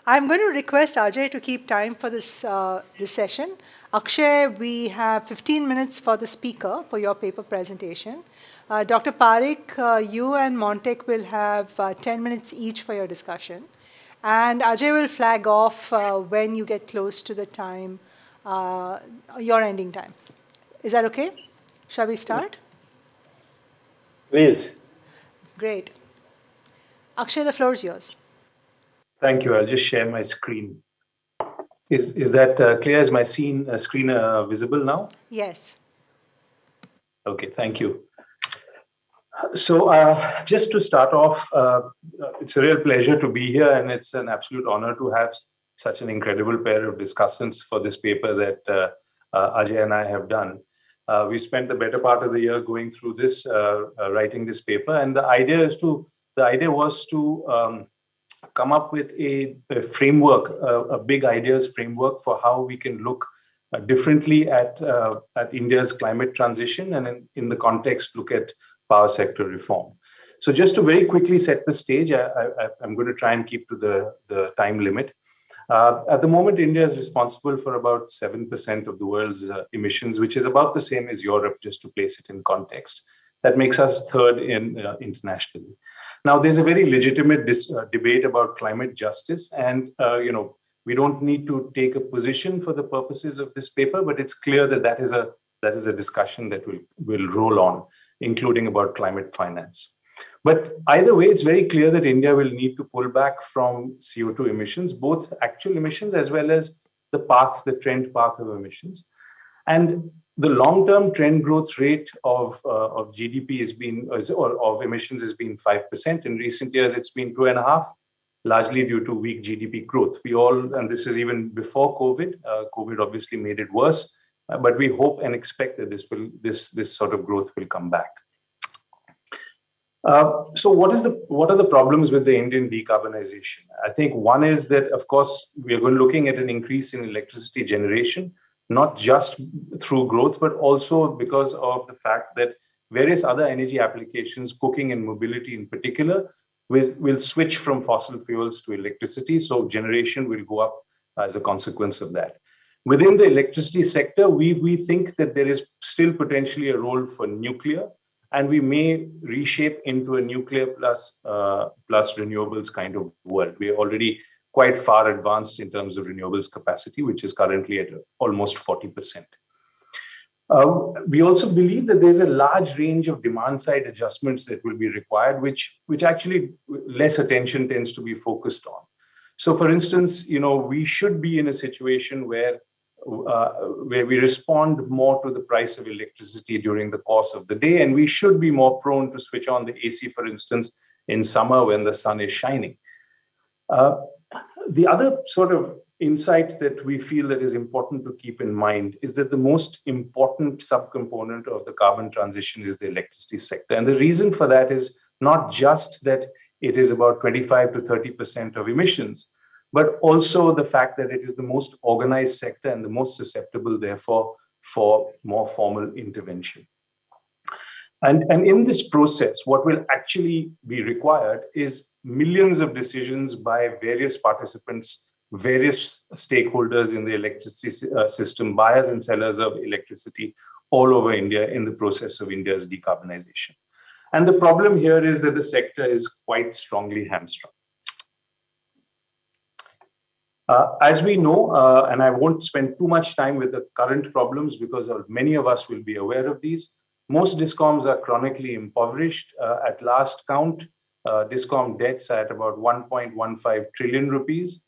I'm going to request Ajay to keep time for this session. Akshay, we have 15 minutes for the speaker for your paper presentation. Dr. Parikh, you and Montek will have 10 minutes each for your discussion. And Ajay will flag off when you get close to the time, your ending time. Is that okay? Shall we start? Please. Great. Akshay, the floor is yours. Thank you. I'll just share my screen. Is that clear? Is my screen visible now? Yes. Okay, thank you. So just to start off, it's a real pleasure to be here, and it's an absolute honor to have such an incredible pair of discussants for this paper that Ajay and I have done. We spent the better part of the year going through this, writing this paper, and the idea was to come up with a framework, a big ideas framework for how we can look differently at India's climate transition, and in the context look at power sector reform. So just to very quickly set the stage, I'm going to try and keep to the time limit. At the moment, India is responsible for about 7% of the world's emissions, which is about the same as Europe, just to place it in context. That makes us third internationally. Now, there's a very legitimate debate about climate justice, and we don't need to take a position for the purposes of this paper, but it's clear that that is a discussion that will roll on, including about climate finance. But either way, it's very clear that India will need to pull back from CO2 emissions, both actual emissions as well as the trend path of emissions. And the long-term trend growth rate of GDP of emissions has been 5%. In recent years, it's been 2.5%, largely due to weak GDP growth. And this is even before COVID. COVID obviously made it worse, but we hope and expect that this sort of growth will come back. So what are the problems with the Indian decarbonization? I think one is that, of course, we are looking at an increase in electricity generation, not just through growth, but also because of the fact that various other energy applications, cooking and mobility in particular, will switch from fossil fuels to electricity. So generation will go up as a consequence of that. Within the electricity sector, we think that there is still potentially a role for nuclear, and we may reshape into a nuclear plus renewables kind of world. We are already quite far advanced in terms of renewables capacity, which is currently at almost 40%. We also believe that there's a large range of demand side adjustments that will be required, which actually less attention tends to be focused on. So, for instance, we should be in a situation where we respond more to the price of electricity during the course of the day, and we should be more prone to switch on the AC, for instance, in summer when the sun is shining. The other sort of insight that we feel that is important to keep in mind is that the most important subcomponent of the carbon transition is the electricity sector. And the reason for that is not just that it is about 25 to 30% of emissions, but also the fact that it is the most organized sector and the most susceptible, therefore, for more formal intervention. And in this process, what will actually be required is millions of decisions by various participants, various stakeholders in the electricity system, buyers and sellers of electricity all over India in the process of India's decarbonization. And the problem here is that the sector is quite strongly hamstrung. As we know, and I won't spend too much time with the current problems because many of us will be aware of these, most DISCOMs are chronically impoverished. At last count, DISCOM debts are at about 1.15 trillion rupees.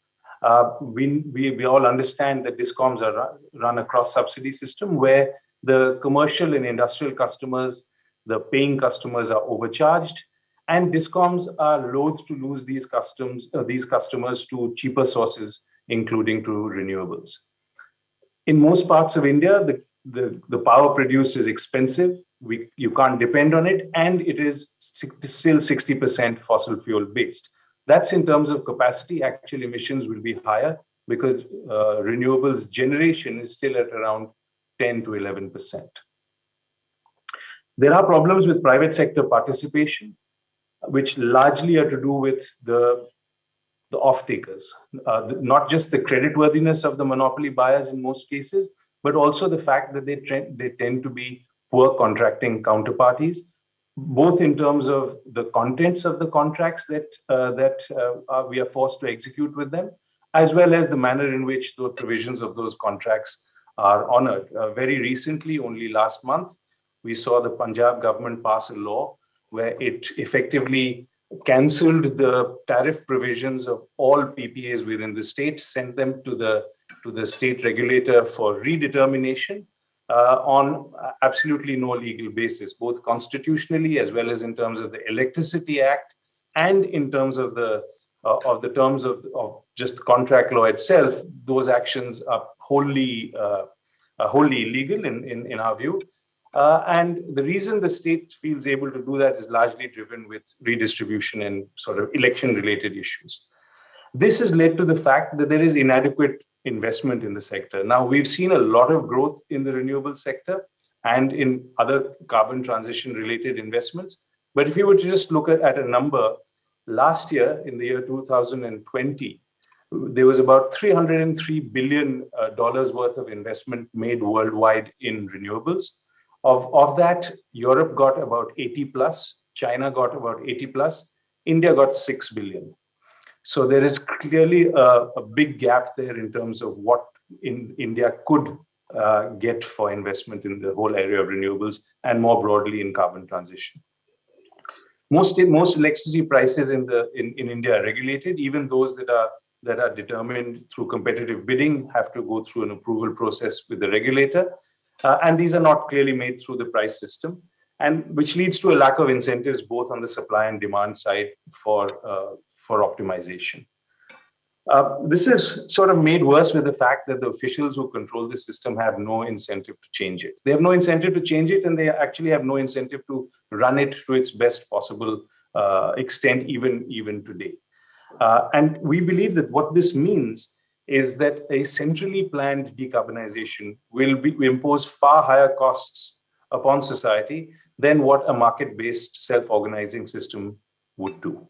We all understand that DISCOMs are run a cross-subsidy system where the commercial and industrial customers, the paying customers, are overcharged, and DISCOMs are loath to lose these customers to cheaper sources, including to renewables. In most parts of India, the power produced is expensive. You can't depend on it, and it is still 60% fossil fuel based. That's in terms of capacity. Actual emissions will be higher because renewables generation is still at around 10 to 11%. There are problems with private sector participation, which largely are to do with the the off-takers, not just the creditworthiness of the monopoly buyers in most cases, but also the fact that they tend to be poor contracting counterparties, both in terms of the contents of the contracts that we are forced to execute with them, as well as the manner in which the provisions of those contracts are honored. Very recently, only last month, we saw the Punjab government pass a law where it effectively cancelled the tariff provisions of all PPAs within the state, sent them to the state regulator for redetermination on absolutely no legal basis, both constitutionally as well as in terms of the Electricity Act and in terms of the terms of just contract law itself. Those actions are wholly illegal in our view. And the reason the state feels able to do that is largely driven with redistribution and sort of election-related issues. This has led to the fact that there is inadequate investment in the sector. Now, we've seen a lot of growth in the renewable sector and in other carbon transition-related investments. But if you were to just look at a number, last year, in the year 2020, there was about $303 billion worth of investment made worldwide in renewables. Of that, Europe got about 80 plus, China got about 80 plus, India got 6 billion. So there is clearly a big gap there in terms of what India could get for investment in the whole area of renewables and more broadly in carbon transition. Most electricity prices in India are regulated. Even those that are determined through competitive bidding have to go through an approval process with the regulator. And these are not clearly made through the price system, and which leads to a lack of incentives both on the supply and demand side for optimization. This is sort of made worse with the fact that the officials who control the system have no incentive to change it. They have no incentive to change it, and they actually have no incentive to run it to its best possible extent, even today. And we believe that what this means is that a centrally planned decarbonization will impose far higher costs upon society than what a market-based self-organizing system would do.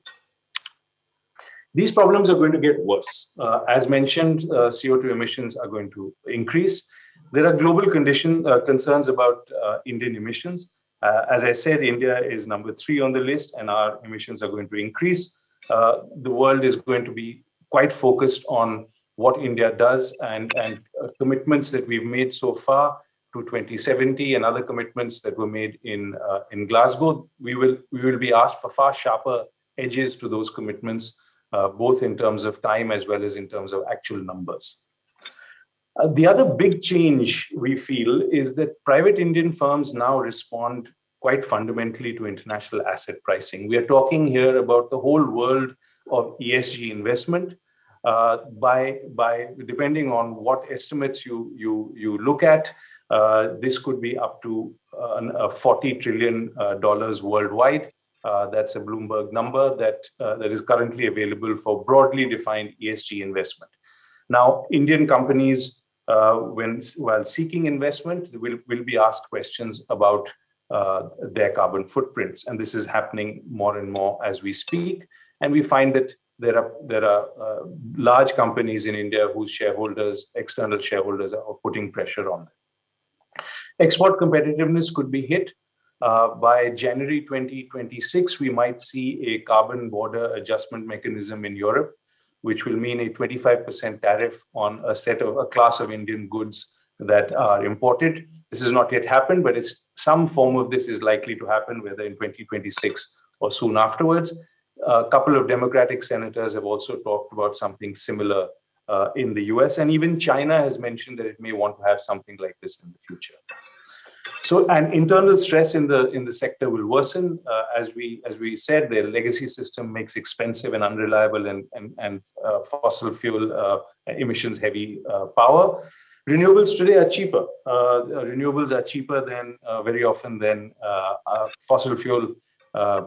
These problems are going to get worse. As mentioned, CO2 emissions are going to increase. There are global concerns about Indian emissions. As I said, India is number 3 on the list, and our emissions are going to increase. The world is going to be quite focused on what India does and commitments that we've made so far to 2070 and other commitments that were made in Glasgow. We will be asked for far sharper edges to those commitments, both in terms of time as well as in terms of actual numbers. The other big change we feel is that private Indian firms now respond quite fundamentally to international asset pricing. We are talking here about the whole world of ESG investment. Depending on what estimates you look at, this could be up to $40 trillion worldwide. That's a Bloomberg number that is currently available for broadly defined ESG investment. Now, Indian companies, while seeking investment, will be asked questions about their carbon footprints, and this is happening more and more as we speak. And we find that there are large companies in India whose external shareholders, are putting pressure on them. Export competitiveness could be hit. By January 2026, we might see a carbon border adjustment mechanism in Europe, which will mean a 25% tariff on a class of Indian goods that are imported. This has not yet happened, but some form of this is likely to happen, whether in 2026 or soon afterwards. A couple of Democratic senators have also talked about something similar in the US, and even China has mentioned that it may want to have something like this in the future. So, and internal stress in the sector will worsen. As we said, the legacy system makes expensive and unreliable and fossil fuel emissions heavy power. Renewables today are cheaper. Renewables are cheaper than very often than fossil fuel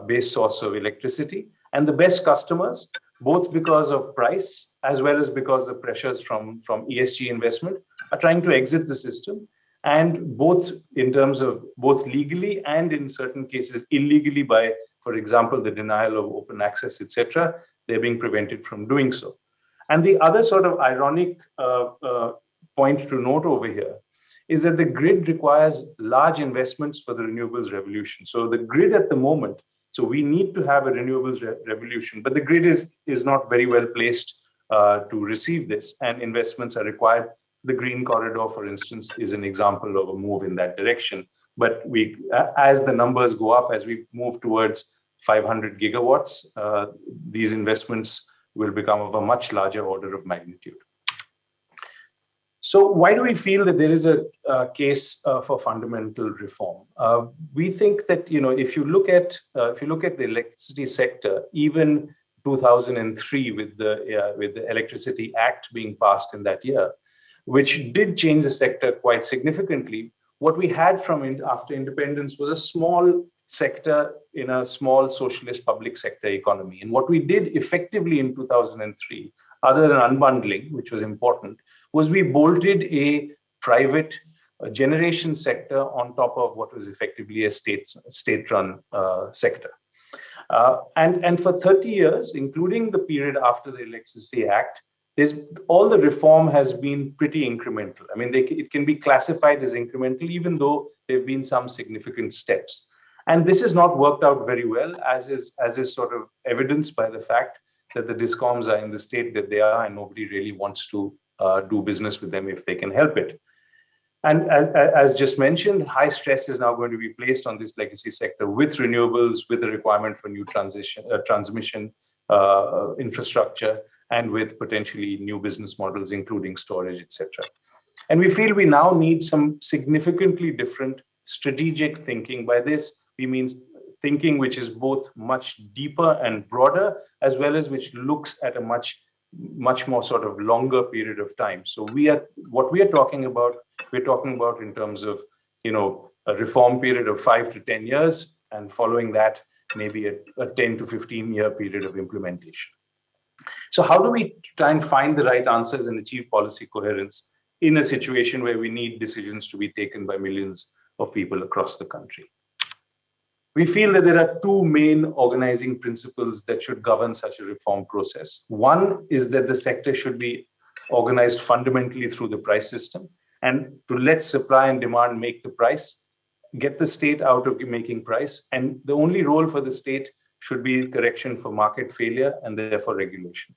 based source of electricity. And the best customers, both because of price as well as because of pressures from ESG investment, are trying to exit the system. And both in terms of both legally and in certain cases illegally by, for example, the denial of open access, etc., they're being prevented from doing so. And the other sort of ironic point to note over here is that the grid requires large investments for the renewables revolution. So the grid at the moment, so we need to have a renewables revolution, but the grid is not very well placed to receive this, and investments are required. The Green Corridor, for instance, is an example of a move in that direction. But as the numbers go up, as we move towards 500 gigawatts, these investments will become of a much larger order of magnitude. So why do we feel that there is a case for fundamental reform? We think that if you look at the electricity sector, even 2003 with the Electricity Act being passed in that year, which did change the sector quite significantly. What we had after independence was a small sector in a small socialist public sector economy. And what we did effectively in 2003, other than unbundling, which was important, was we bolted a private generation sector on top of what was effectively a state-run sector. And for 30 years, including the period after the Electricity Act, all the reform has been pretty incremental. I mean, it can be classified as incremental, even though there have been some significant steps. And this has not worked out very well, as is sort of evidenced by the fact that the discoms are in the state that they are, and nobody really wants to do business with them if they can help it. And as just mentioned, high stress is now going to be placed on this legacy sector with renewables, with the requirement for new transmission infrastructure, and with potentially new business models, including storage, etc. And we feel we now need some significantly different strategic thinking. By this, we mean thinking which is both much deeper and broader, as well as which looks at a much more sort of longer period of time. So what we are talking about, we're talking about in terms of, a reform period of 5 to 10 years, and following that, maybe a 10 to 15 year period of implementation. So how do we try and find the right answers and achieve policy coherence in a situation where we need decisions to be taken by millions of people across the country? We feel that there are two main organizing principles that should govern such a reform process. One is that the sector should be organized fundamentally through the price system, and to let supply and demand make the price, get the state out of making price, and the only role for the state should be correction for market failure and therefore regulation.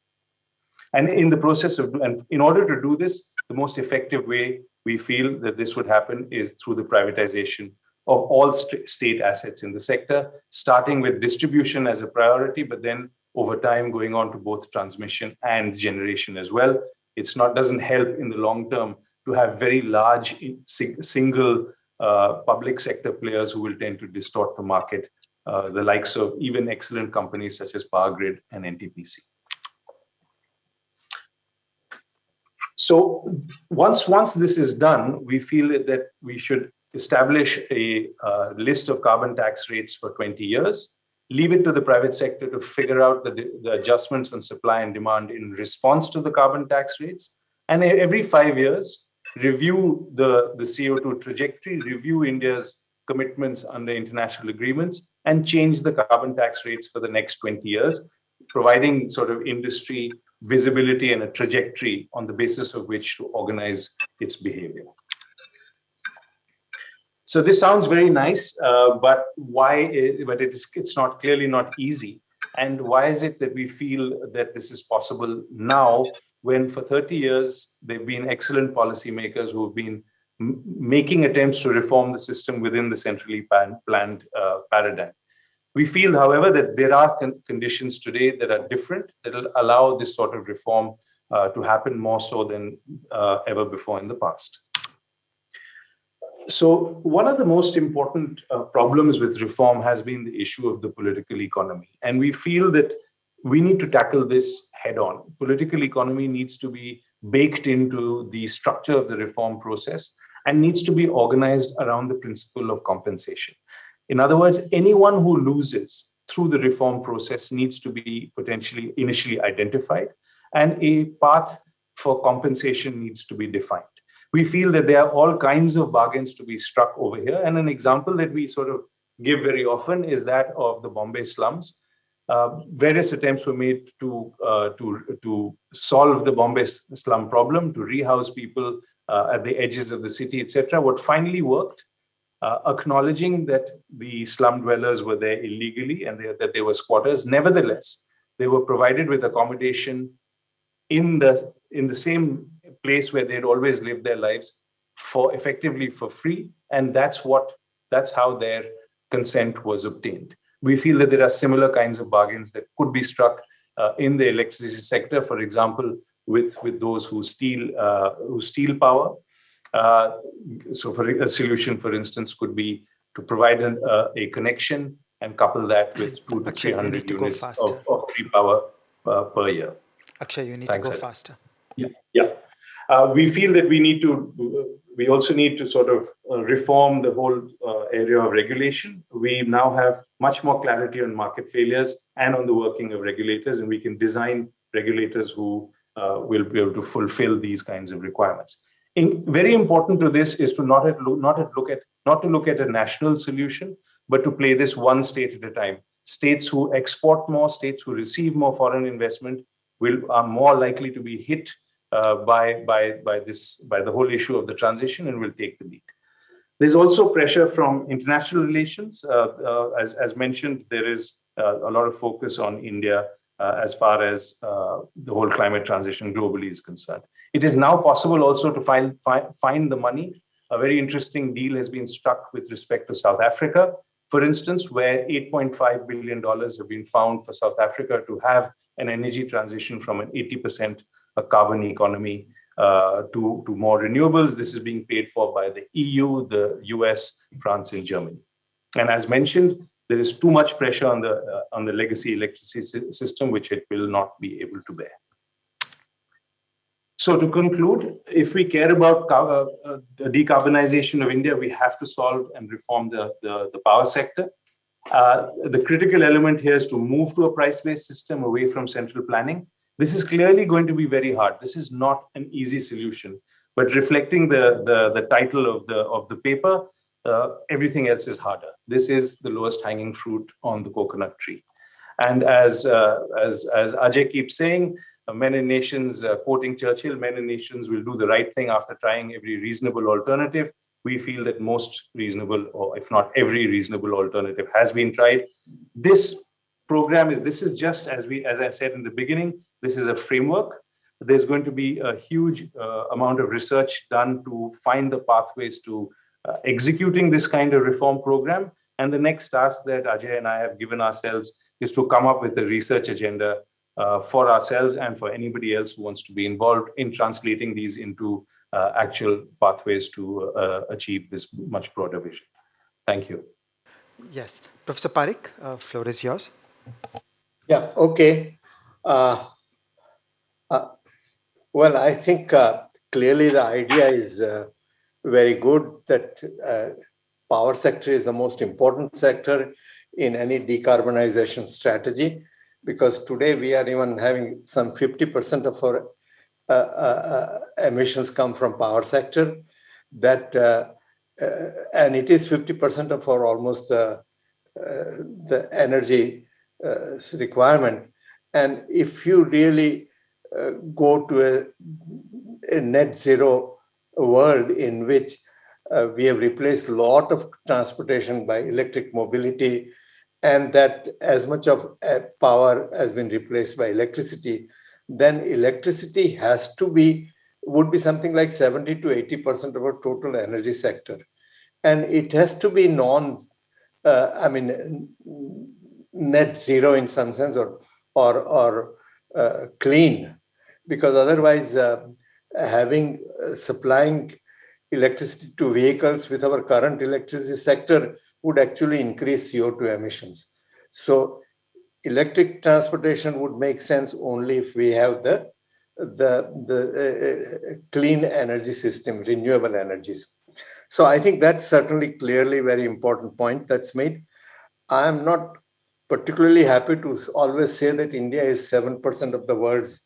And in the process and in order to do this, the most effective way we feel that this would happen is through the privatization of all state assets in the sector, starting with distribution as a priority, but then over time going on to both transmission and generation as well. Doesn't help in the long term to have very large single public sector players who will tend to distort the market, the likes of even excellent companies such as Power Grid and NTPC. So once this is done, we feel that we should establish a list of carbon tax rates for 20 years, leave it to the private sector to figure out the adjustments on supply and demand in response to the carbon tax rates, and every 5 years, review the CO2 trajectory, review India's commitments under international agreements, and change the carbon tax rates for the next 20 years, providing sort of industry visibility and a trajectory on the basis of which to organize its behavior. So this sounds very nice, but it's not clearly not easy. And why is it that we feel that this is possible now, when for 30 years they've been excellent policymakers who have been making attempts to reform the system within the centrally planned paradigm? We feel, however, that there are conditions today that are different, that will allow this sort of reform to happen more so than ever before in the past. So one of the most important problems with reform has been the issue of the political economy. And we feel that we need to tackle this head on. Political economy needs to be baked into the structure of the reform process and needs to be organized around the principle of compensation. In other words, anyone who loses through the reform process needs to be potentially initially identified, and a path for compensation needs to be defined. We feel that there are all kinds of bargains to be struck over here. And an example that we sort of give very often is that of the Bombay slums. Various attempts were made to solve the Bombay slum problem, to rehouse people at the edges of the city, etc. What finally worked, acknowledging that the slum dwellers were there illegally and that they were squatters. Nevertheless, they were provided with accommodation in the same place where they'd always lived their lives, for effectively for free, and that's how their consent was obtained. We feel that there are similar kinds of bargains that could be struck in the electricity sector, for example, with those who steal power. So, for a solution, for instance, could be to provide a connection and couple that with 200 to 300 units of free power per year. Akshay, you need Thanks, to go Ajay. faster. Yeah. We feel that we also need to sort of reform the whole area of regulation. We now have much more clarity on market failures and on the working of regulators, and we can design regulators who will be able to fulfill these kinds of requirements. Very important to this is to not to look at a national solution, but to play this one state at a time. States who export more, states who receive more foreign investment are more likely to be hit by the whole issue of the transition and will take the lead. There's also pressure from international relations. As mentioned, there is a lot of focus on India as far as the whole climate transition globally is concerned. It is now possible also to find the money. A very interesting deal has been struck with respect to South Africa, for instance, where $8.5 billion have been found for South Africa to have an energy transition from an 80% carbon economy to more renewables. This is being paid for by the EU, the US, France, and Germany. And as mentioned, there is too much pressure on the legacy electricity system, which it will not be able to bear. So to conclude, if we care about the decarbonization of India, we have to solve and reform the power sector. The critical element here is to move to a price-based system away from central planning. This is clearly going to be very hard. This is not an easy solution, but reflecting the title of the paper, everything else is harder. This is the lowest hanging fruit on the coconut tree. And as Ajay keeps saying, men and nations, quoting Churchill, men and nations will do the right thing after trying every reasonable alternative. We feel that most reasonable, or if not every reasonable alternative, has been tried. This program is just as I said in the beginning, this is a framework. There's going to be a huge amount of research done to find the pathways to executing this kind of reform program. And the next task that Ajay and I have given ourselves is to come up with a research agenda for ourselves and for anybody else who wants to be involved in translating these into actual pathways to achieve this much broader vision. Thank you. Yes. Professor Parikh, floor is yours. Yeah, okay. Well, I think clearly the idea is very good that power sector is the most important sector in any decarbonization strategy, because today we are even having some 50% of our emissions come from power sector. That and it is 50% of our almost the energy requirement. And if you really go to a net zero world in which we have replaced a lot of transportation by electric mobility, and that as much of power has been replaced by electricity, then electricity would be something like 70 to 80% of our total energy sector. And it has to be net zero in some sense, or clean, because otherwise supplying electricity to vehicles with our current electricity sector would actually increase CO2 emissions. So electric transportation would make sense only if we have the clean energy system, renewable energies. So I think that's certainly clearly very important point that's made. I'm not particularly happy to always say that India is 7% of the world's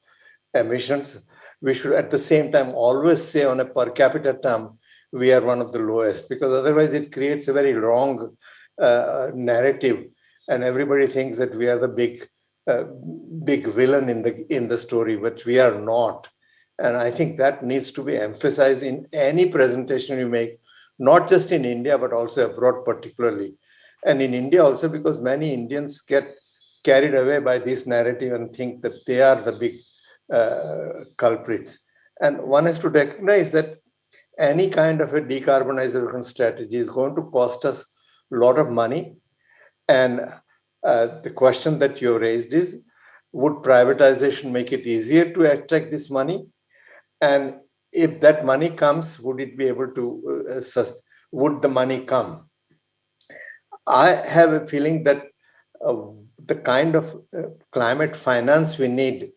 emissions. We should at the same time always say on a per capita term, we are one of the lowest, because otherwise it creates a very wrong narrative and everybody thinks that we are the big villain in the story, but we are not. And I think that needs to be emphasized in any presentation you make, not just in India, but also abroad particularly. And in India also, because many Indians get carried away by this narrative and think that they are the big culprits. And one has to recognize that any kind of a decarbonization strategy is going to cost us a lot of money. And the question that you raised is, would privatization make it easier to attract this money? And if that money comes, would it be able to, would the money come? I have a feeling that the kind of climate finance we need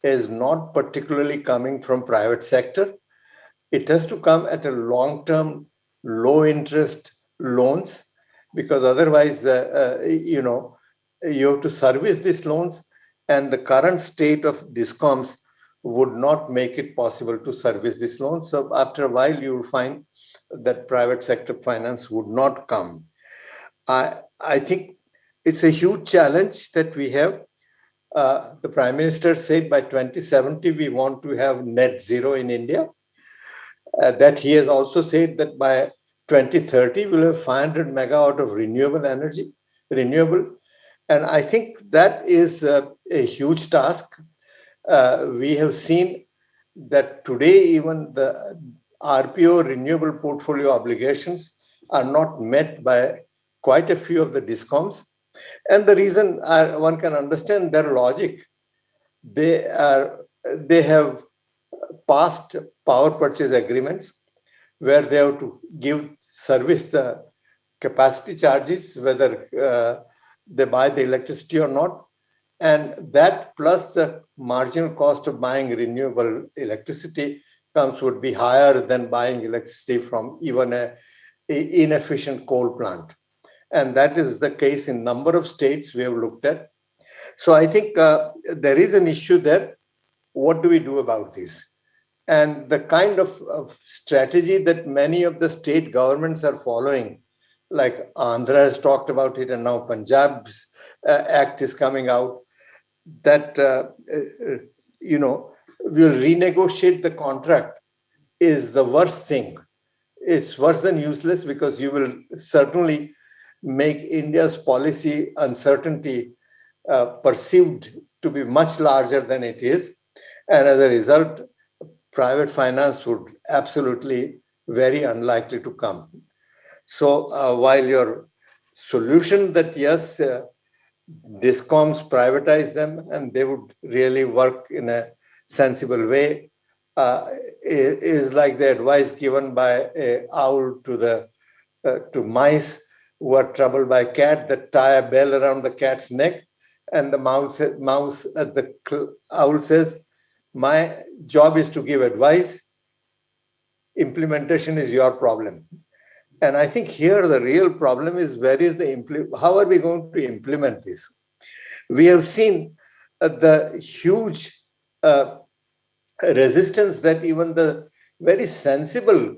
is not particularly coming from private sector. It has to come at a long-term, low-interest loans, because otherwise, you have to service these loans, and the current state of discoms would not make it possible to service these loans. So after a while, you will find that private sector finance would not come. I think it's a huge challenge that we have. The Prime Minister said by 2070, we want to have net zero in India. That he has also said that by 2030, we'll have 500 megawatt of renewable energy, And I think that is a huge task. We have seen that today, even the RPO renewable portfolio obligations are not met by quite a few of the discoms. And the reason one can understand their logic. They have passed power purchase agreements where they have to service the capacity charges, whether they buy the electricity or not. And that plus the marginal cost of buying renewable electricity would be higher than buying electricity from even an inefficient coal plant. And that is the case in number of states we have looked at. So I think there is an issue there. What do we do about this? And the kind of strategy that many of the state governments are following, like Andhra has talked about it, and now Punjab's act is coming out, that will renegotiate the contract, is the worst thing. It's worse than useless, because you will certainly make India's policy uncertainty perceived to be much larger than it is. And as a result, private finance would absolutely very unlikely to come. So while your solution that yes, discoms privatize them and they would really work in a sensible way, is like the advice given by an owl to mice who are troubled by a cat, that tie a bell around the cat's neck, and the owl says, my job is to give advice, implementation is your problem. And I think here the real problem is, how are we going to implement this? We have seen the huge resistance that even the very sensible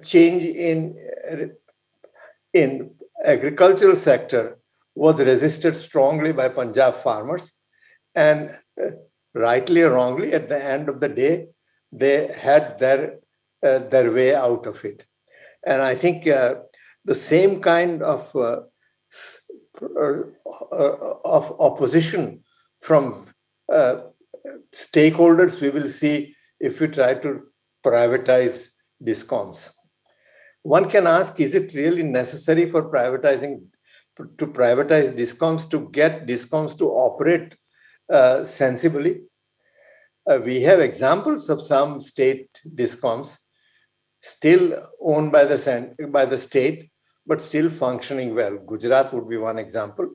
change in agricultural sector was resisted strongly by Punjab farmers. And rightly or wrongly, at the end of the day, they had their way out of it. And I think the same kind of opposition from stakeholders we will see if we try to privatize discoms. One can ask, is it really necessary to privatize discoms to get discoms to operate sensibly? We have examples of some state discoms still owned by the state, but still functioning well. Gujarat would be one example.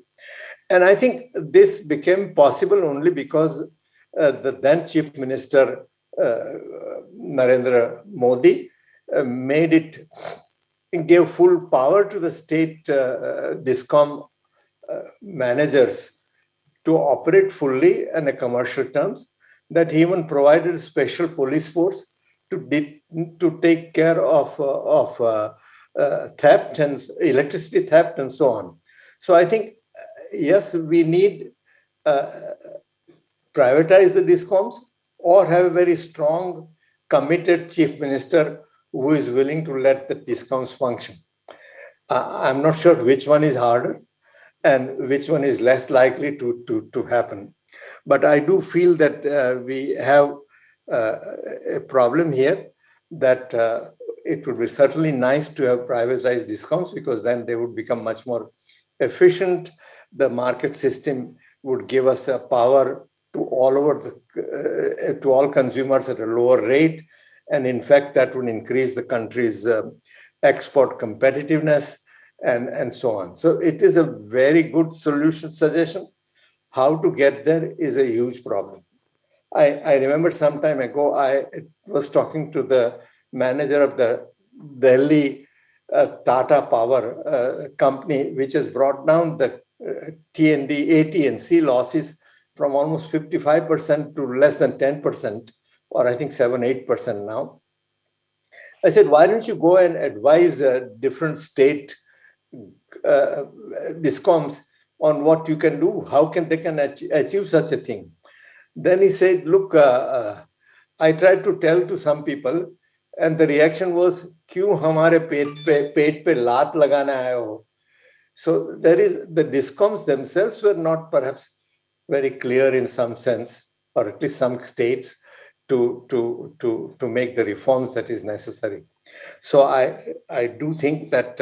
And I think this became possible only because the then Chief Minister, Narendra Modi, gave full power to the state discom managers to operate fully in a commercial terms, that he even provided a special police force to take care of theft and electricity theft and so on. So I think, yes, we need privatize the discoms or have a very strong, committed chief minister who is willing to let the discoms function. I'm not sure which one is harder and which one is less likely to happen. But I do feel that we have a problem here, that it would be certainly nice to have privatized discoms, because then they would become much more efficient. The market system would give us a power to all over to all consumers at a lower rate, and in fact that would increase the country's export competitiveness and so on. So it is a very good solution suggestion. How to get there is a huge problem. I remember some time ago, I was talking to the manager of the Delhi Tata Power company, which has brought down the T&D, AT&C losses from almost 55% to less than 10%, or I think 7-8% now. I said, why don't you go and advise different state discoms on what you can do, how can they can achieve such a thing. Then he said, look, I tried to tell to some people, and the reaction was, "Kyun hamare पेट पे लात लगाना आए हो?" So there is, the discoms themselves were not perhaps very clear in some sense, or at least some states, to make the reforms that is necessary. So I do think that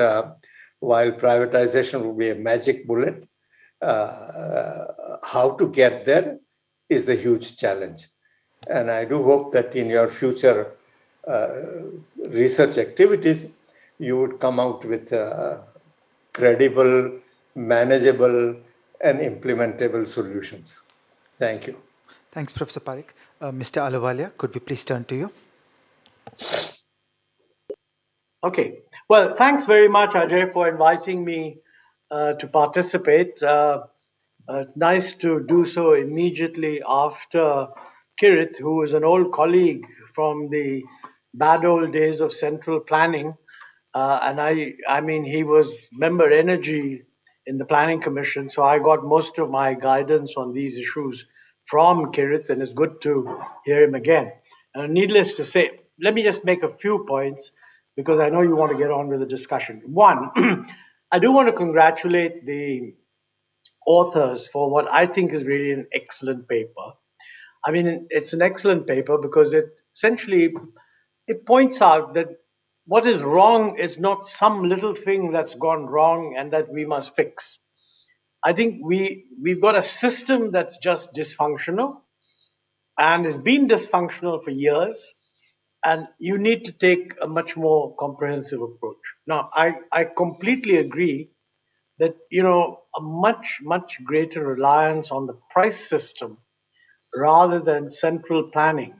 while privatization will be a magic bullet, how to get there is the huge challenge. And I do hope that in your future research activities, you would come out with credible, manageable, and implementable solutions. Thank you. Thanks, Professor Parikh. Mr. Ahluwalia, could we please turn to you? Okay. Well, thanks very much, Ajay, for inviting me to participate. Nice to do so immediately after Kirit, who is an old colleague from the bad old days of central planning. And I mean, he was member energy in the Planning Commission, so I got most of my guidance on these issues from Kirit, and it's good to hear him again. And needless to say, let me just make a few points, because I know you want to get on with the discussion. One, I do want to congratulate the authors for what I think is really an excellent paper. I mean, it's an excellent paper because it essentially it points out that what is wrong is not some little thing that's gone wrong and that we must fix. I think we've got a system that's just dysfunctional and has been dysfunctional for years, and you need to take a much more comprehensive approach. Now, I completely agree that, you know, a much greater reliance on the price system rather than central planning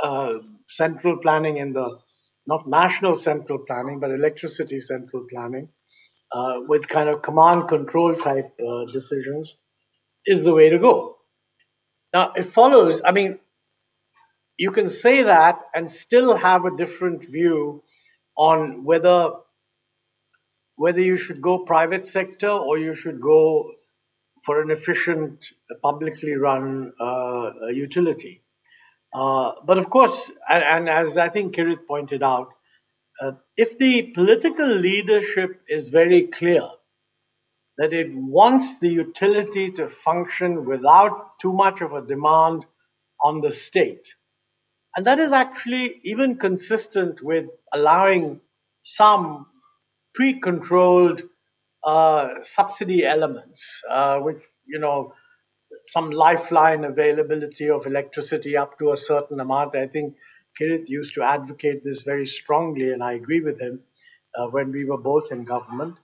in the, not national central planning, but electricity central planning, with kind of command control type decisions, is the way to go. Now, it follows, I mean, you can say that and still have a different view on whether you should go private sector or you should go for an efficient, publicly run utility. But of course, and as I think Kirit pointed out, if the political leadership is very clear that it wants the utility to function without too much of a demand on the state, and that is actually even consistent with allowing some pre-controlled subsidy elements, which, you know, some lifeline availability of electricity up to a certain amount. I think Kirit used to advocate this very strongly, and I agree with him when we were both in government.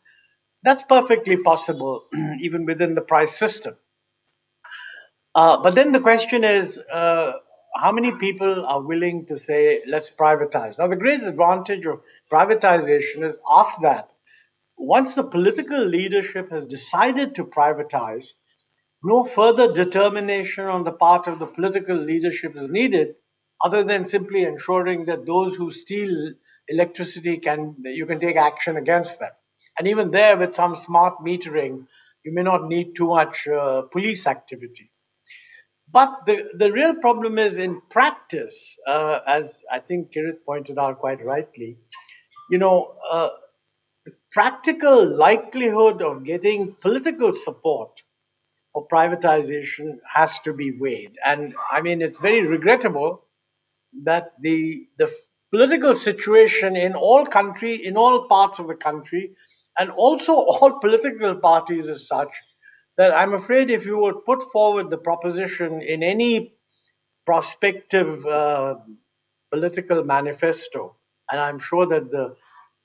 That's perfectly possible, even within the price system. But then the question is, how many people are willing to say, let's privatize? Now, the great advantage of privatization is after that, once the political leadership has decided to privatize, no further determination on the part of the political leadership is needed, other than simply ensuring that those who steal electricity you can take action against them. And even there, with some smart metering, you may not need too much police activity. But the real problem is in practice, as I think Kirit pointed out quite rightly, you know, practical likelihood of getting political support for privatization has to be weighed. And I mean, it's very regrettable that the political situation in all parts of the country, and also all political parties is such that I'm afraid if you would put forward the proposition in any prospective political manifesto, and I'm sure that the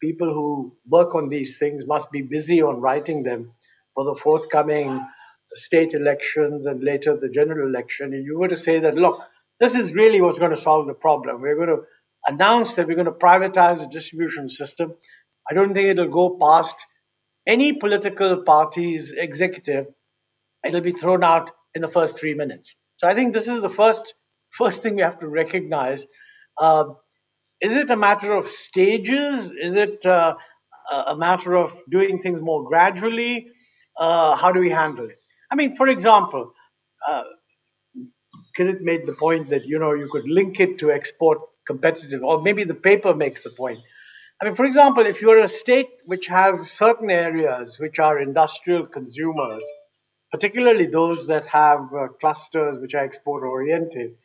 people who work on these things must be busy on writing them for the forthcoming state elections and later the general election. And you were to say that, look, this is really what's going to solve the problem. We're going to announce that we're going to privatize the distribution system. I don't think it'll go past any political party's executive. It'll be thrown out in the first 3 minutes. So I think this is the first thing we have to recognize. Uh, is it a matter of stages? Is it a matter of doing things more gradually? How do we handle it? I mean, for example, uh, Kirit made the point that you could link it to export competitive, or maybe the paper makes the point. I mean, for example, if you're a state which has certain areas which are industrial consumers, particularly those that have clusters which are export oriented,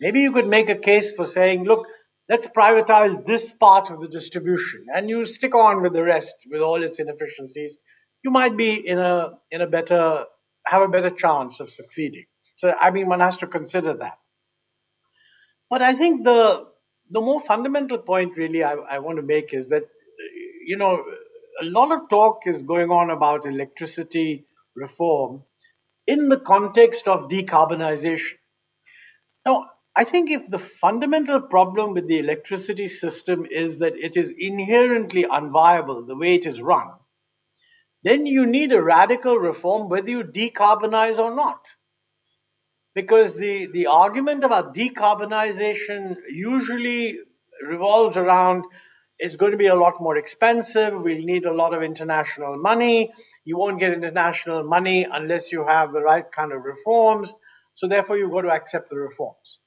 maybe you could make a case for saying, look, let's privatize this part of the distribution and you stick on with the rest with all its inefficiencies. You might be have a better chance of succeeding. So, I mean, one has to consider that. But I think the more fundamental point really I want to make is that a lot of talk is going on about electricity reform in the context of decarbonization. Now, I think if the fundamental problem with the electricity system is that it is inherently unviable the way it is run, then you need a radical reform whether you decarbonize or not. Because the argument about decarbonization usually revolves around it's going to be a lot more expensive. We'll need a lot of international money. You won't get international money unless you have the right kind of reforms. So therefore, you've got to accept the reforms.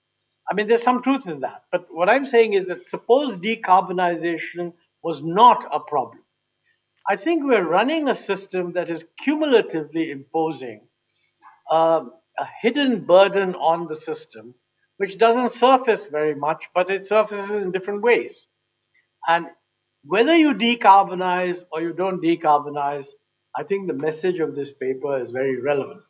I mean, there's some truth in that. But what I'm saying is that suppose decarbonization was not a problem. I think we're running a system that is cumulatively imposing a hidden burden on the system, which doesn't surface very much, but it surfaces in different ways. And whether you decarbonize or you don't decarbonize, I think the message of this paper is very relevant.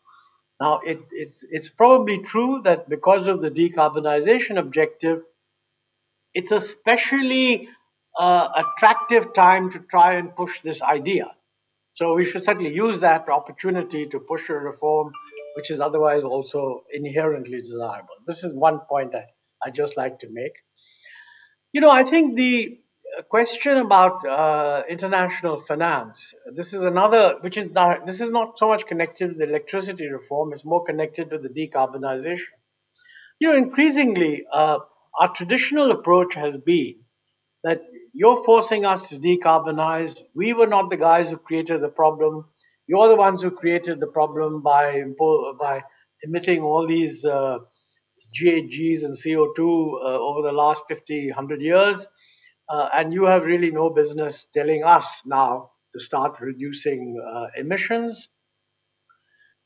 Now, it's probably true that because of the decarbonization objective, it's a especially attractive time to try and push this idea. So we should certainly use that opportunity to push a reform which is otherwise also inherently desirable. This is one point I just like to make. I think the question about international finance, this is another, this is not so much connected with electricity reform, it's more connected with the decarbonization. Increasingly, our traditional approach has been that you're forcing us to decarbonize. We were not the guys who created the problem. You're the ones who created the problem by emitting all these GHGs and CO2 over the last 50, 100 years. And you have really no business telling us now to start reducing emissions.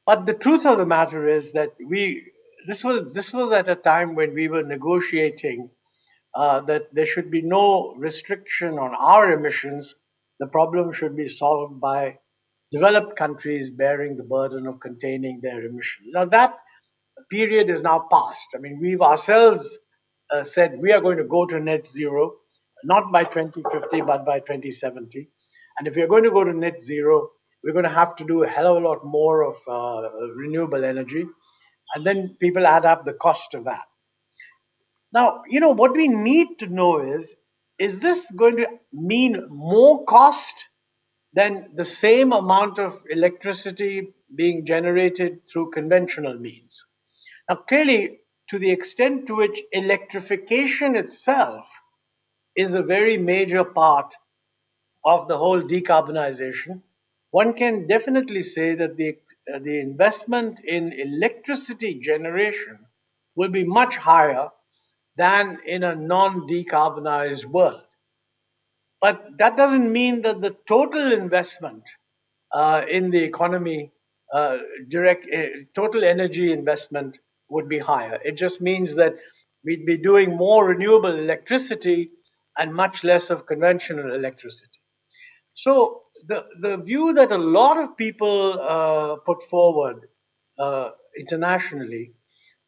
But the truth of the matter is that this was at a time when we were negotiating that there should be no restriction on our emissions. The problem should be solved by developed countries bearing the burden of containing their emissions. Now, that period is now past. I mean, we've ourselves said we are going to go to net zero, not by 2050, but by 2070. And if we're going to go to net zero, we're going to have to do a hell of a lot more of renewable energy. And then people add up the cost of that. Now, what we need to know is this going to mean more cost than the same amount of electricity being generated through conventional means? Now, clearly, to the extent to which electrification itself is a very major part of the whole decarbonization, one can definitely say that the investment in electricity generation will be much higher than in a non-decarbonized world. But that doesn't mean that the total investment in the economy, total energy investment would be higher. It just means that we'd be doing more renewable electricity and much less of conventional electricity. So the view that a lot of people put forward internationally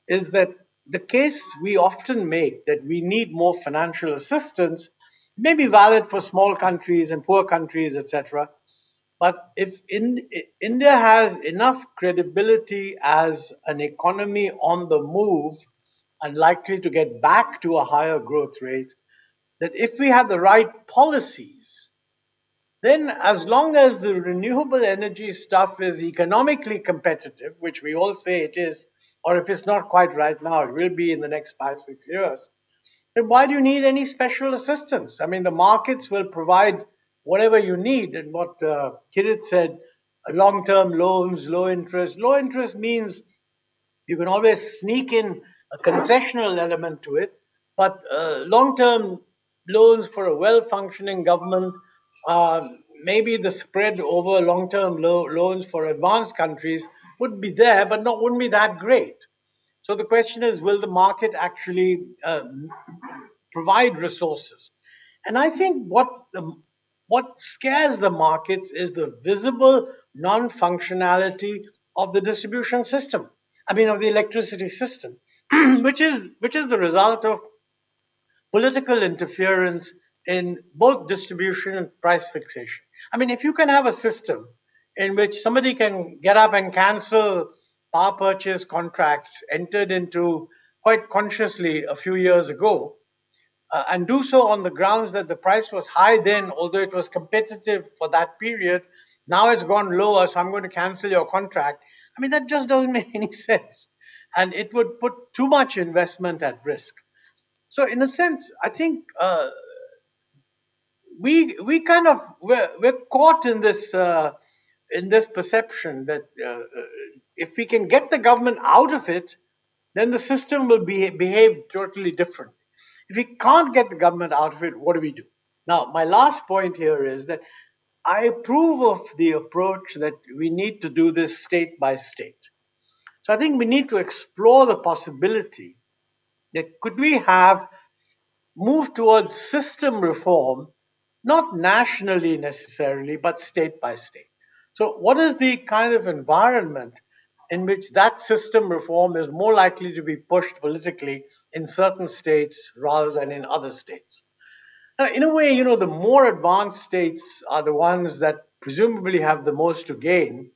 is that the case we often make that we need more financial assistance may be valid for small countries and poor countries, etc. But if India has enough credibility as an economy on the move and likely to get back to a higher growth rate, that if we have the right policies, then as long as the renewable energy stuff is economically competitive, which we all say it is, or if it's not quite right now, it will be in the next 5, 6 years, then why do you need any special assistance? I mean, the markets will provide whatever you need. And what Kirit said, long-term loans, low interest. Low interest means you can always sneak in a concessional element to it, but long-term loans for a well-functioning government, uh, maybe the spread over long-term loans for advanced countries would be there, but wouldn't be that great. So the question is, will the market actually provide resources? And I think what scares the markets is the visible non-functionality of the distribution system. I mean, of the electricity system, which is the result of political interference in both distribution and price fixation. I mean, if you can have a system in which somebody can get up and cancel power purchase contracts entered into quite consciously a few years ago, and do so on the grounds that the price was high then, although it was competitive for that period. Now it's gone lower, so I'm going to cancel your contract. I mean, that just doesn't make any sense. And it would put too much investment at risk. So, in a sense, I think we kind of we're caught in this perception that if we can get the government out of it, then the system will behave totally different. If we can't get the government out of it, what do we do? Now, my last point here is that I approve of the approach that we need to do this state by state. So I think we need to explore the possibility that could we have moved towards system reform, not nationally necessarily, but state by state. So, what is the kind of environment in which that system reform is more likely to be pushed politically in certain states rather than in other states? Now, in a way, the more advanced states are the ones that presumably have the most to gain,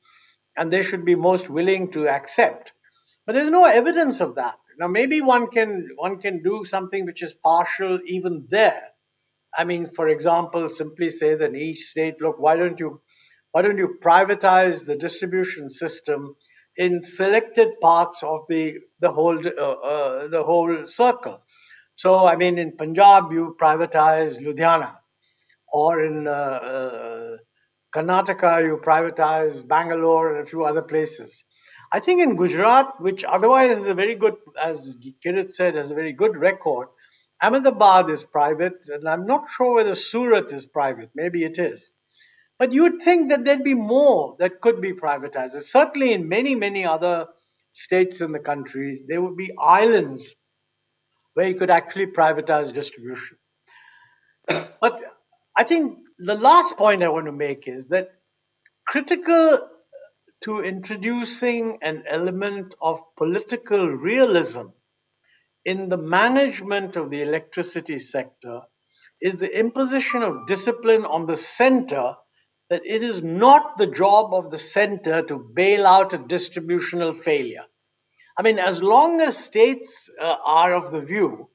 and they should be most willing to accept. But there's no evidence of that. Now, maybe one can do something which is partial even there. I mean, for example, simply say that in each state, look, why don't you privatize the distribution system in selected parts of the whole circle? So, I mean, in Punjab, you privatize Ludhiana, or in Karnataka, you privatize Bangalore and a few other places. I think in Gujarat, which otherwise is a very good, as Kirit said, has a very good record, Ahmedabad is private, and I'm not sure whether Surat is private. Maybe it is. But you'd think that there'd be more that could be privatized. Certainly in many, many other states in the country, there would be islands where you could actually privatize distribution. But I think the last point I want to make is that critical to introducing an element of political realism in the management of the electricity sector is the imposition of discipline on the center, that it is not the job of the center to bail out a distributional failure. I mean, as long as states are of the view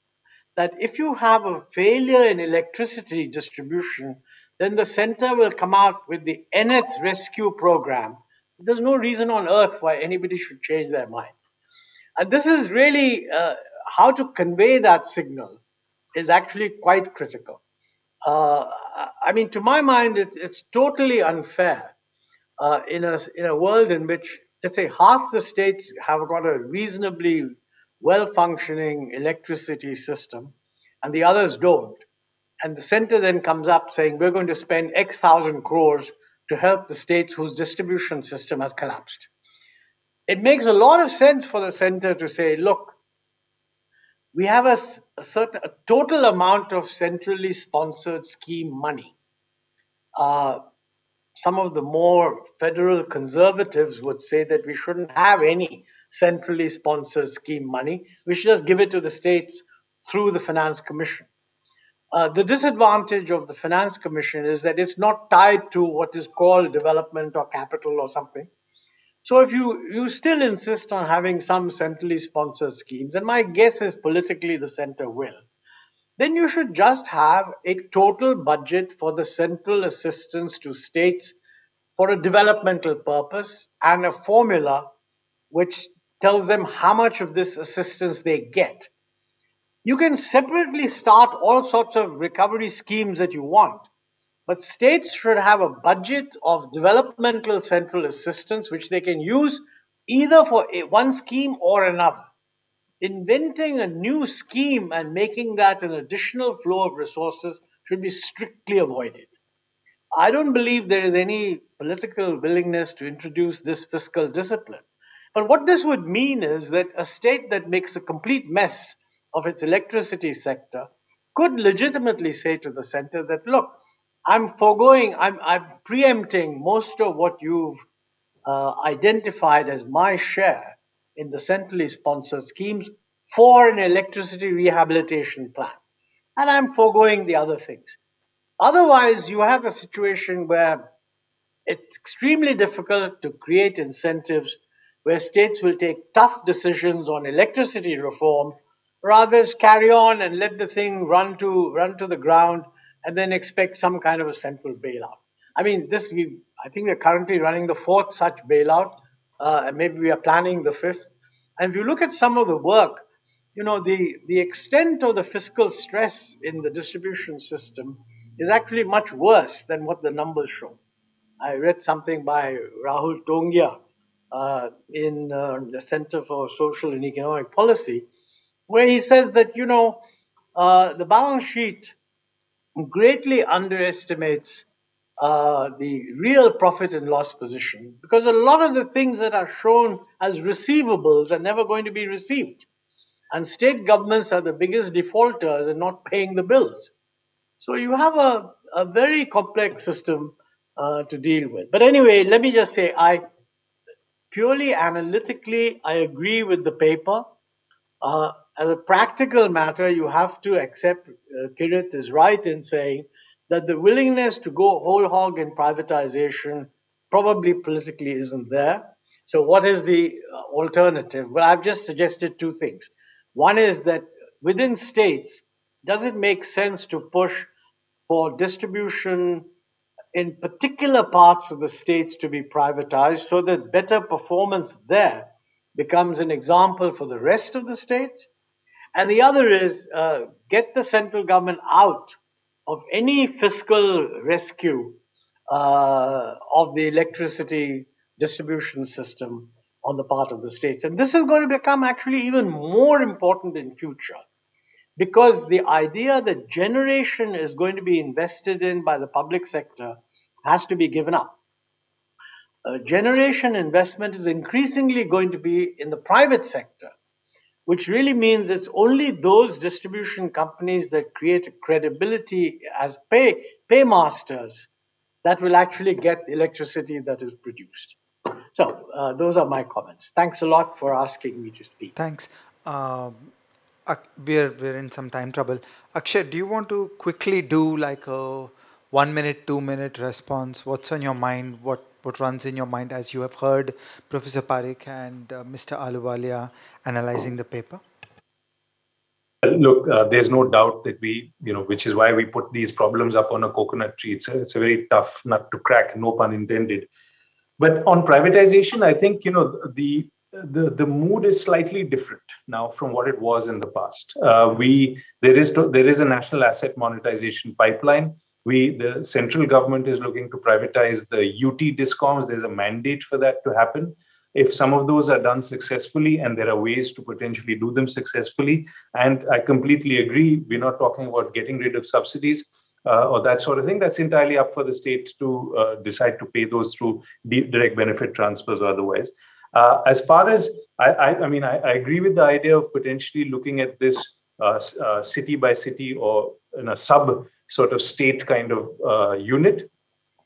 that if you have a failure in electricity distribution, then the center will come out with the nth rescue program. There's no reason on earth why anybody should change their mind. And this is really how to convey that signal is actually quite critical. I mean, to my mind, it's totally unfair in a world in which, let's say, half the states have got a reasonably well-functioning electricity system, and the others don't. And the center then comes up saying, we're going to spend X thousand crores to help the states whose distribution system has collapsed. It makes a lot of sense for the center to say, look, we have a total amount of centrally sponsored scheme money. Some of the more federal conservatives would say that we shouldn't have any centrally sponsored scheme money. We should just give it to the states through the Finance Commission. The disadvantage of the Finance Commission is that it's not tied to what is called development or capital or something. So if you still insist on having some centrally sponsored schemes, and my guess is politically the center will, then you should just have a total budget for the central assistance to states for a developmental purpose and a formula which tells them how much of this assistance they get. You can separately start all sorts of recovery schemes that you want, but states should have a budget of developmental central assistance which they can use either for one scheme or another. Inventing a new scheme and making that an additional flow of resources should be strictly avoided. I don't believe there is any political willingness to introduce this fiscal discipline. But what this would mean is that a state that makes a complete mess of its electricity sector could legitimately say to the center that, look, I'm preempting most of what you've identified as my share in the centrally sponsored schemes for an electricity rehabilitation plan. And I'm foregoing the other things. Otherwise, you have a situation where it's extremely difficult to create incentives where states will take tough decisions on electricity reform rather than carry on and let the thing run to the ground and then expect some kind of a central bailout. I mean, I think we're currently running the fourth such bailout, and maybe we are planning the fifth. And if you look at some of the work, the extent of the fiscal stress in the distribution system is actually much worse than what the numbers show. I read something by Rahul Tongia in the Center for Social and Economic Policy, where he says that, the balance sheet greatly underestimates the real profit and loss position because a lot of the things that are shown as receivables are never going to be received. And state governments are the biggest defaulters and not paying the bills. So you have a very complex system to deal with. But anyway, let me just say, purely analytically, I agree with the paper. As a practical matter, you have to accept Kirit is right in saying that the willingness to go whole hog in privatization probably politically isn't there. So, what is the alternative? Well, I've just suggested two things. One is that within states, does it make sense to push for distribution in particular parts of the states to be privatized so that better performance there becomes an example for the rest of the states? And the other is get the central government out of any fiscal rescue of the electricity distribution system on the part of the states. And this is going to become actually even more important in future because the idea that generation is going to be invested in by the public sector has to be given up. Generation investment is increasingly going to be in the private sector, which really means it's only those distribution companies that create credibility as paymasters that will actually get electricity that is produced. So those are my comments. Thanks a lot for asking me to speak. Thanks. We're in some time trouble. Akshay, do you want to quickly do like a 1 minute, 2 minute response? What's on your mind? What runs in your mind as you have heard Professor Parikh and Mr. Ahluwalia analyzing the paper? Look, there's no doubt that which is why we put these problems up on a coconut tree. It's a very tough nut to crack, no pun intended. But on privatization, I think, the the mood is slightly different now from what it was in the past. There is a national asset monetization pipeline. The central government is looking to privatize the UT discoms. There's a mandate for that to happen. If some of those are done successfully, and there are ways to potentially do them successfully, and I completely agree, we're not talking about getting rid of subsidies or that sort of thing. That's entirely up for the state to decide to pay those through direct benefit transfers or otherwise. As far as I agree with the idea of potentially looking at this city by city or in a sub sort of state kind of unit.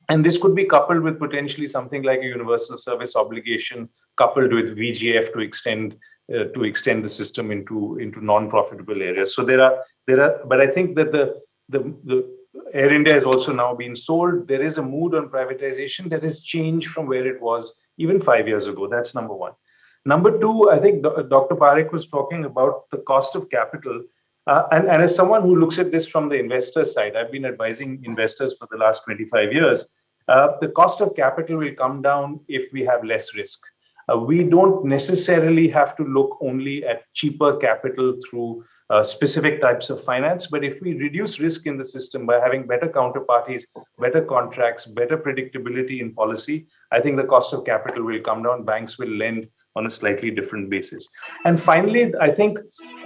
And this could be coupled with potentially something like a universal service obligation, coupled with VGF to extend the system into non-profitable areas. So there are, but I think that the Air India has also now been sold. There is a mood on privatization that has changed from where it was even 5 years ago. That's number one. Number two, I think Dr. Parikh was talking about the cost of capital. And as someone who looks at this from the investor side, I've been advising investors for the last 25 years. The cost of capital will come down if we have less risk. We don't necessarily have to look only at cheaper capital through specific types of finance, but if we reduce risk in the system by having better counterparties, better contracts, better predictability in policy, I think the cost of capital will come down. Banks will lend on a slightly different basis. And finally, I think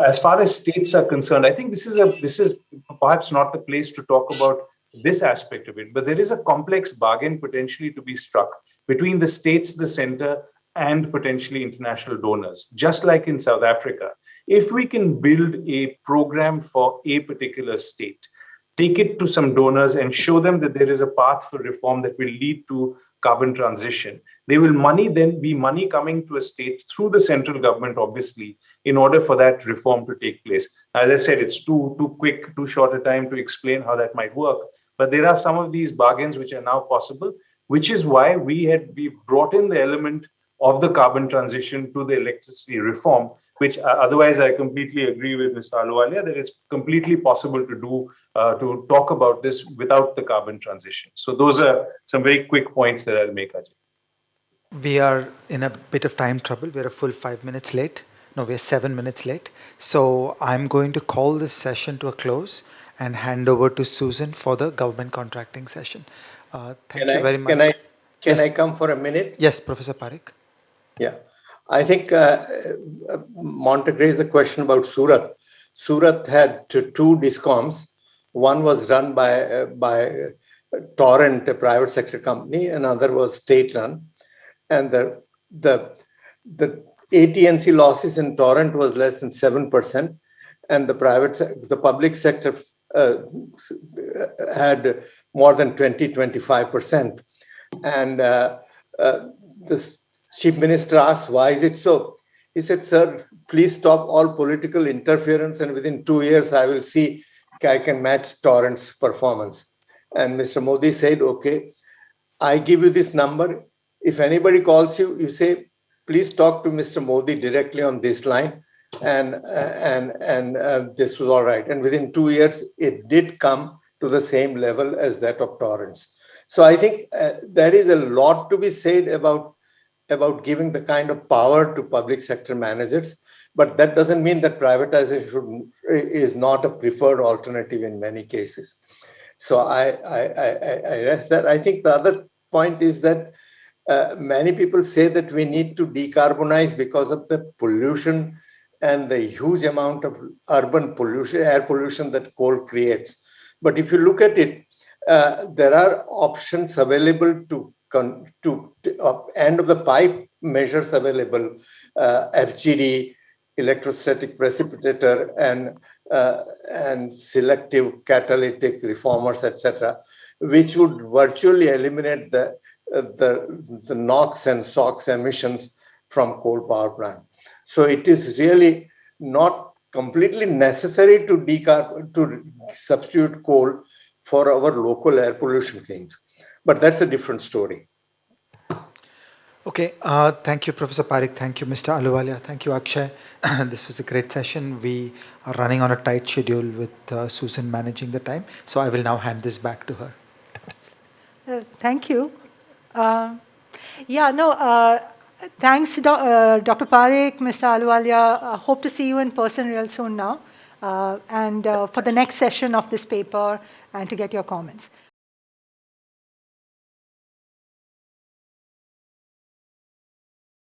as far as states are concerned, I think this is perhaps not the place to talk about this aspect of it, but there is a complex bargain potentially to be struck between the states, the center, and potentially international donors, just like in South Africa. If we can build a program for a particular state, take it to some donors and show them that there is a path for reform that will lead to carbon transition, there will then be money coming to a state through the central government, obviously, in order for that reform to take place. As I said, it's too quick, too short a time to explain how that might work. But there are some of these bargains which are now possible, which is why we brought in the element of the carbon transition to the electricity reform, which otherwise I completely agree with Mr. Ahluwalia that it's completely possible to talk about this without the carbon transition. So those are some very quick points that I'll make, Ajay. We are in a bit of time trouble. We're a full 5 minutes late. No, we're 7 minutes late. So I'm going to call this session to a close and hand over to Susan for the government contracting session. Thank you very much. Can I come for a minute? Yes, Professor Parikh. Yeah, I think Montek raised the question about Surat. Surat had two discoms. One was run by Torrent, a private sector company. Another was state run. And the AT&C losses in Torrent was less than 7%. And the public sector had more than 25%. And this Chief Minister asked, why is it so? He said, sir, please stop all political interference, and within 2 years, I will see I can match Torrent's performance. And Mr. Modi said, okay, I give you this number. If anybody calls you, you say, please talk to Mr. Modi directly on this line. And this was all right. And within 2 years, it did come to the same level as that of Torrent's. So I think there is a lot to be said about giving the kind of power to public sector managers, but that doesn't mean that privatization is not a preferred alternative in many cases. So I rest that. I think the other point is that many people say that we need to decarbonize because of the pollution and the huge amount of urban pollution, air pollution that coal creates. But if you look at it, there are options available to end of the pipe measures available, FGD, electrostatic precipitator, and selective catalytic reformers, etc., which would virtually eliminate the NOx and SOx emissions from coal power plant. So it is really not completely necessary to substitute coal for our local air pollution claims. But that's a different story. Okay, thank you, Professor Parikh. Thank you, Mr. Ahluwalia. Thank you, Akshay. This was a great session. We are running on a tight schedule with Susan managing the time. So I will now hand this back to her. Thank you. Thanks, Dr. Parikh, Mr. Ahluwalia. Hope to see you in person real soon now, and for the next session of this paper and to get your comments.